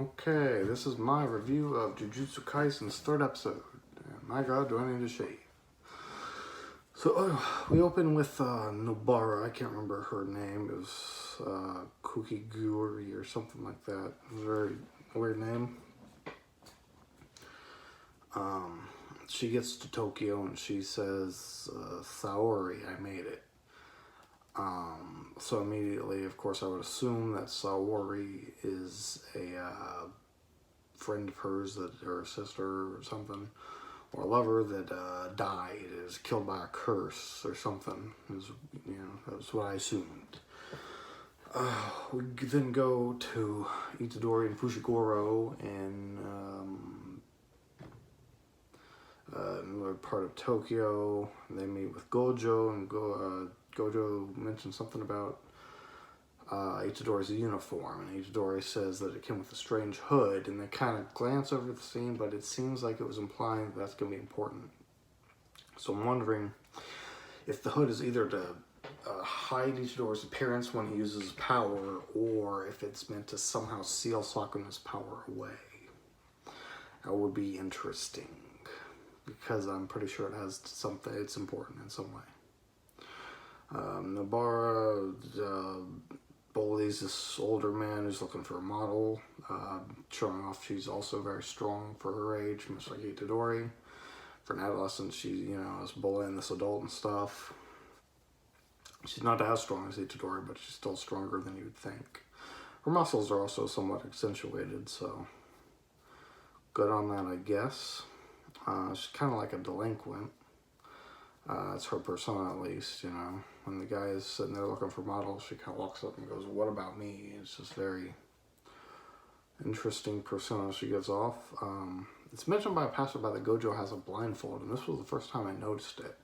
Okay, this is my review of Jujutsu Kaisen's third episode. And my god, do I need to shave. So, we open with Nobara. I can't remember her name. It was Kukiguri or something like that. It was a very weird name. She gets to Tokyo and she says, Saori, I made it. So immediately, of course, I would assume that Saori is a friend of hers, that her sister or something, or a lover that died, is killed by a curse or something. That's what I assumed. We then go to Itadori and Fushiguro in another part of Tokyo. They meet with Gojo, and Gojo mentions something about Itadori's uniform, and Itadori says that it came with a strange hood, and they kind of glance over the scene, but it seems like it was implying that that's going to be important. So I'm wondering if the hood is either to hide Itadori's appearance when he uses power, or if it's meant to somehow seal Sakuna's power away. That would be interesting, because I'm pretty sure it has something, it's important in some way. Nobara bullies this older man who's looking for a model, showing off she's also very strong for her age, much like Itadori. For an adolescent, she, is bullying this adult and stuff. She's not as strong as Itadori, but she's still stronger than you would think. Her muscles are also somewhat accentuated, so good on that, I guess. She's kind of like a delinquent. It's her persona, at least, When the guy is sitting there looking for models, she kind of walks up and goes, "What about me?" It's just very interesting persona she gives off. It's mentioned by a passerby that Gojo has a blindfold, and this was the first time I noticed it.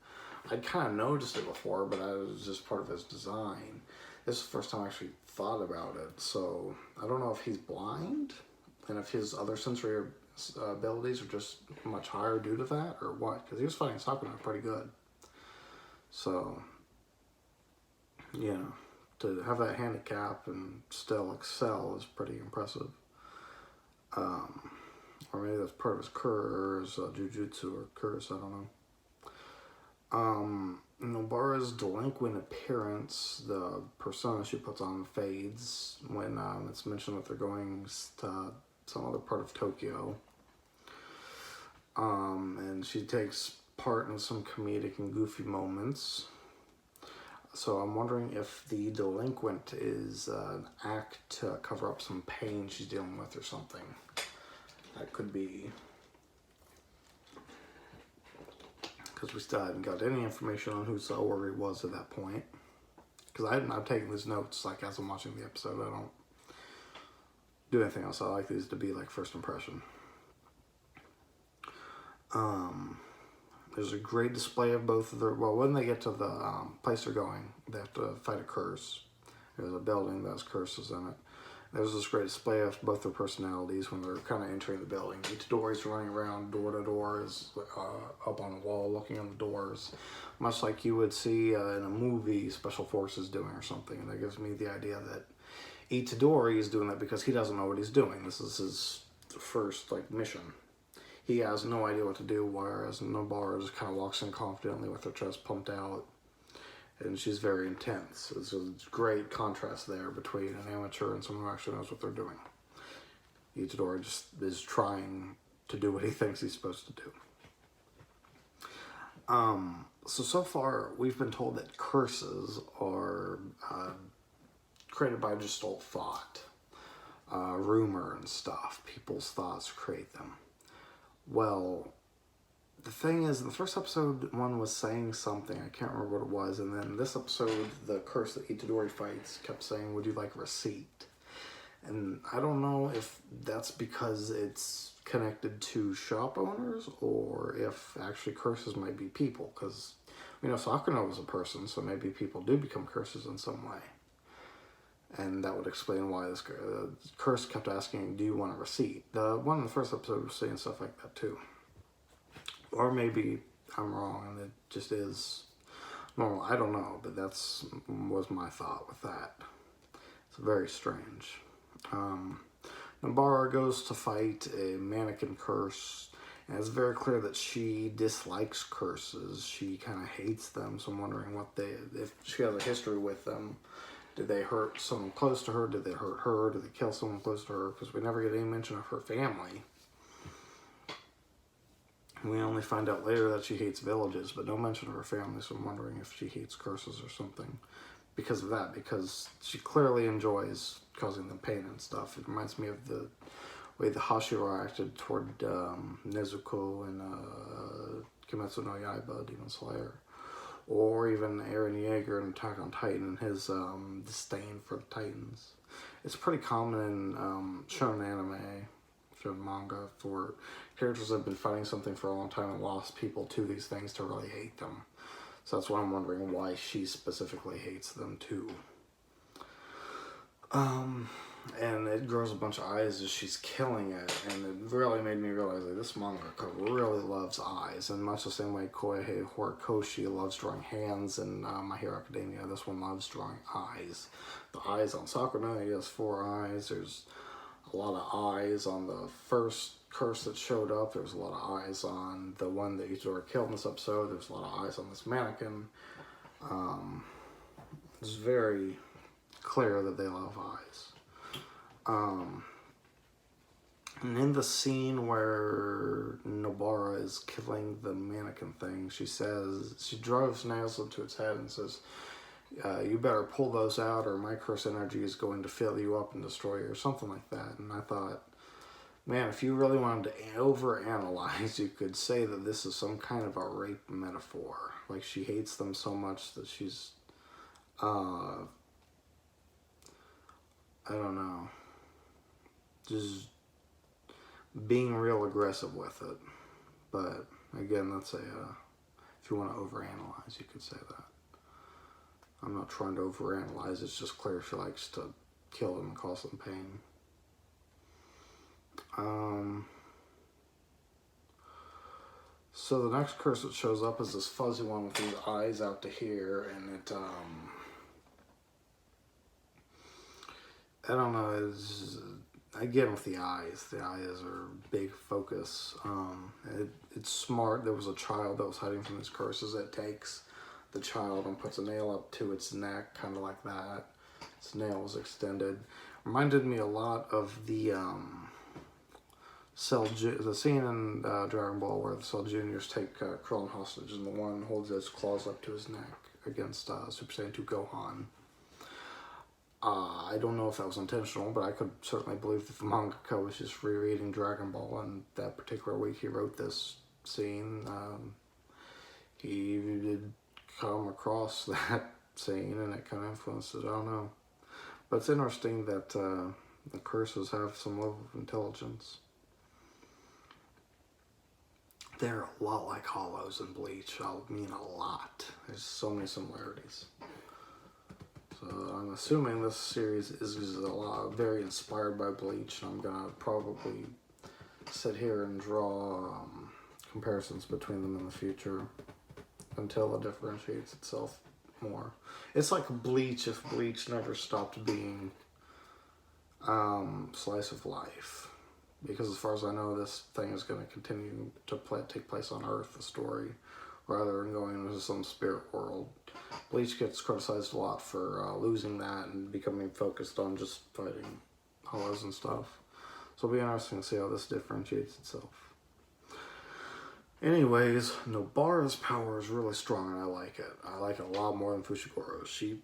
I'd kind of noticed it before, but it was just part of his design. This is the first time I actually thought about it, so I don't know if he's blind, and if his other sensory abilities are just much higher due to that, or what, because he was fighting Sakuna pretty good. So, to have that handicap and still excel is pretty impressive. Or maybe that's part of his curse, Jujutsu or curse, I don't know. Nobara's delinquent appearance, the persona she puts on, fades when it's mentioned that they're going to some other part of Tokyo. And she takes part in some comedic and goofy moments. So I'm wondering if the delinquent is an act to cover up some pain she's dealing with or something. That could be. Because we still hadn't got any information on who Saori was at that point. Because I've taken these notes like as I'm watching the episode. I don't do anything else. I like these to be like first impression. There's a great display of both of their, when they get to the place they're going, they have to fight a curse. There's a building that has curses in it. There's this great display of both their personalities when they're kind of entering the building. Itadori's running around door to door, is up on the wall looking on the doors, much like you would see in a movie Special Forces doing or something. And that gives me the idea that Itadori is doing that because he doesn't know what he's doing. This is his first mission. He has no idea what to do, whereas Nobara just kind of walks in confidently with her chest pumped out, and she's very intense. It's a great contrast there between an amateur and someone who actually knows what they're doing. Itadori just is trying to do what he thinks he's supposed to do. So far, we've been told that curses are created by just old thought, rumor and stuff. People's thoughts create them. Well, the thing is, in the first episode, one was saying something, I can't remember what it was, and then this episode, the curse that Itadori fights kept saying, "Would you like a receipt?" And I don't know if that's because it's connected to shop owners, or if actually curses might be people, because, Sakuna was a person, so maybe people do become curses in some way. And that would explain why this curse kept asking, "Do you want a receipt?" The one in the first episode was saying stuff like that too. Or maybe I'm wrong and it just is normal. I don't know, but was my thought with that. It's very strange. Nobara goes to fight a mannequin curse, and it's very clear that she dislikes curses. She kind of hates them, so I'm wondering if she has a history with them. Did they hurt someone close to her? Did they hurt her? Did they kill someone close to her? Because we never get any mention of her family. We only find out later that she hates villages, but no mention of her family, so I'm wondering if she hates curses or something because of that, because she clearly enjoys causing them pain and stuff. It reminds me of the way the Hashira acted toward Nezuko and Kimetsu no Yaiba, Demon Slayer, or even Eren Yeager in Attack on Titan, his disdain for the Titans. It's pretty common in shonen anime, shonen manga, for characters that have been fighting something for a long time and lost people to these things to really hate them. So that's why I'm wondering why she specifically hates them too. And it grows a bunch of eyes as she's killing it, and it really made me realize that this mangaka really loves eyes, in much the same way Koei Horikoshi loves drawing hands in My Hero Academia. This one loves drawing eyes. The eyes on Sakura, he has 4 eyes. There's a lot of eyes on the first curse that showed up. There's a lot of eyes on the one that Itadori killed in this episode. There's a lot of eyes on this mannequin. It's very clear that they love eyes. And in the scene where Nobara is killing the mannequin thing, she drives nails into its head and says, you better pull those out or my curse energy is going to fill you up and destroy you, or something like that. And I thought, man, if you really wanted to overanalyze, you could say that this is some kind of a rape metaphor. Like, she hates them so much that she's, I don't know, just being real aggressive with it. But again, if you want to overanalyze, you could say that. I'm not trying to overanalyze, it's just clear she likes to kill them and cause them pain. So the next curse that shows up is this fuzzy one with these eyes out to here, and it, I don't know, again with the eyes are a big focus. It's smart. There was a child that was hiding from these curses. It takes the child and puts a nail up to its neck, kind of like that. Its nail was extended. Reminded me a lot of the scene in Dragon Ball where the Cell Juniors take Krillin hostage, and the one holds his claws up to his neck against Super Saiyan 2 Gohan. I don't know if that was intentional, but I could certainly believe that the mangaka was just rereading Dragon Ball, and that particular week he wrote this scene. He did come across that scene, and it kind of influenced it. I don't know. But it's interesting that the curses have some level of intelligence. They're a lot like Hollows and Bleach. I mean a lot. There's so many similarities. So I'm assuming this series is very inspired by Bleach, and I'm gonna probably sit here and draw comparisons between them in the future until it differentiates itself more. It's like Bleach if Bleach never stopped being slice of life. Because as far as I know, this thing is going to continue to take place on Earth, the story, rather than going into some spirit world. Bleach gets criticized a lot for losing that and becoming focused on just fighting Hollows and stuff. So it'll be interesting to see how this differentiates itself. Anyways, Nobara's power is really strong and I like it. I like it a lot more than Fushigoro's. She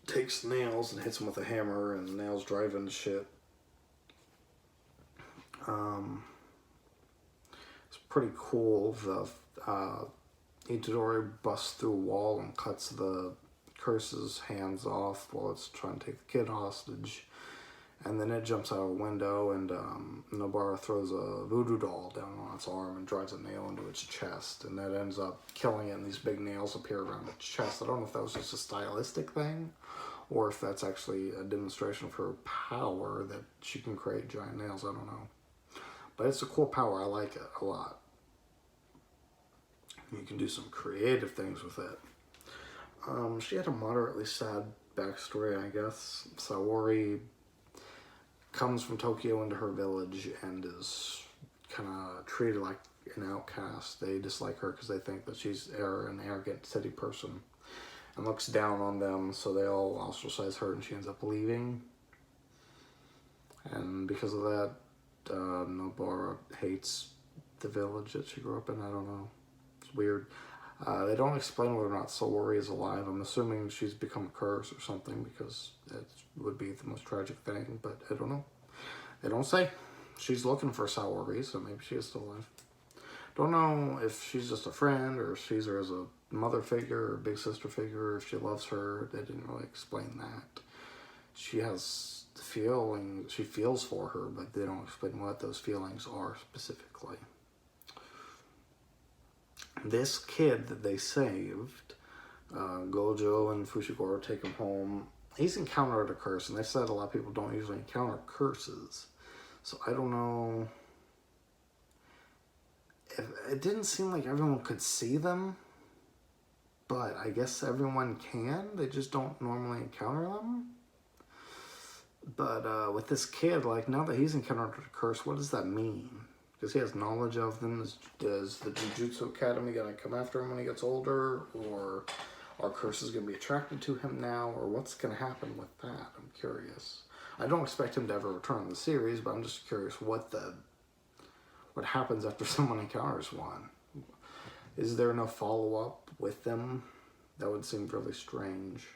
takes nails and hits them with a hammer, and the nails drive into shit. It's pretty cool. The Itadori busts through a wall and cuts the curse's hands off while it's trying to take the kid hostage, and then it jumps out a window, and Nobara throws a voodoo doll down on its arm and drives a nail into its chest, and that ends up killing it, and these big nails appear around its chest. I don't know if that was just a stylistic thing or if that's actually a demonstration of her power that she can create giant nails. I don't know. But it's a cool power. I like it a lot. You can do some creative things with it. She had a moderately sad backstory, I guess. Saori comes from Tokyo into her village and is kind of treated like an outcast. They dislike her because they think that she's an arrogant city person and looks down on them, so they all ostracize her and she ends up leaving. And because of that, Nobara hates the village that she grew up in. I don't know. It's weird. They don't explain whether or not Saori is alive. I'm assuming she's become a curse or something, because it would be the most tragic thing, but I don't know. They don't say. She's looking for Saori, so maybe she is still alive. Don't know if she's just a friend, or if she's her as a mother figure or big sister figure, or if she loves her. They didn't really explain that. She has the feeling, she feels for her, but they don't explain what those feelings are specifically. This kid that they saved, Gojo and Fushiguro take him home. He's encountered a curse, and they said a lot of people don't usually encounter curses. So I don't know. It didn't seem like everyone could see them, but I guess everyone can. They just don't normally encounter them. But with this kid, like, now that he's encountered a curse, what does that mean? Because he has knowledge of them. Is the Jujutsu Academy going to come after him when he gets older? Or are curses going to be attracted to him now? Or what's going to happen with that? I'm curious. I don't expect him to ever return in the series, but I'm just curious what happens after someone encounters one. Is there no follow-up with them? That would seem really strange.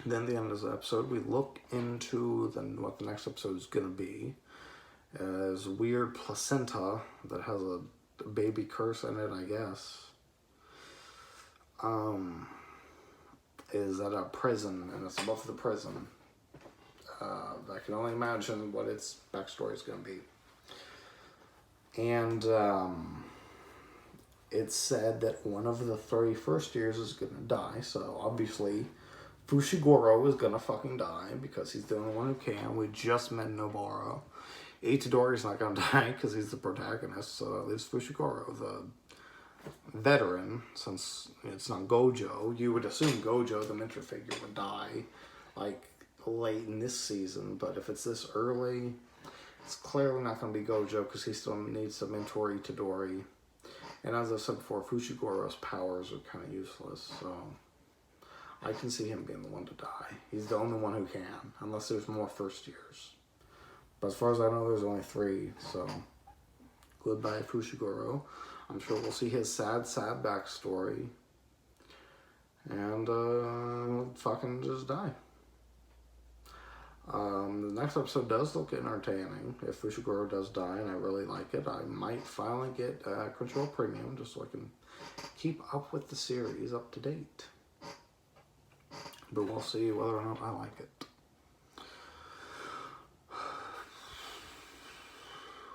Then at the end of the episode, we look into what the next episode is going to be. As weird placenta that has a baby curse in it, I guess. Is at a prison, and it's above the prison. I can only imagine what its backstory is going to be. And it's said that one of the 3 first years is going to die, so obviously Fushiguro is going to fucking die because he's the only one who can. We just met Nobara. Itadori's not going to die because he's the protagonist, so that leaves Fushiguro, the veteran. Since it's not Gojo, you would assume Gojo, the mentor figure, would die like late in this season, but if it's this early, it's clearly not going to be Gojo because he still needs to mentor Itadori. And as I said before, Fushiguro's powers are kind of useless, so I can see him being the one to die. He's the only one who can, unless there's more first years. But as far as I know, there's only 3, so goodbye Fushiguro. I'm sure we'll see his sad backstory. And he'll fucking just die. The next episode does look entertaining. If Fushiguro does die, and I really like it, I might finally get Crunchyroll Premium just so I can keep up with the series up to date. But we'll see whether or not I like it.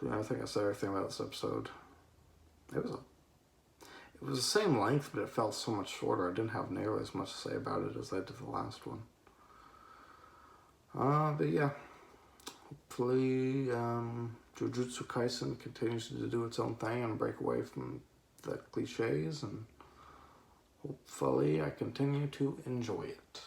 Yeah, I think I said everything about this episode. It was the same length, but it felt so much shorter. I didn't have nearly as much to say about it as I did the last one. But yeah, hopefully Jujutsu Kaisen continues to do its own thing and break away from the cliches, and hopefully I continue to enjoy it.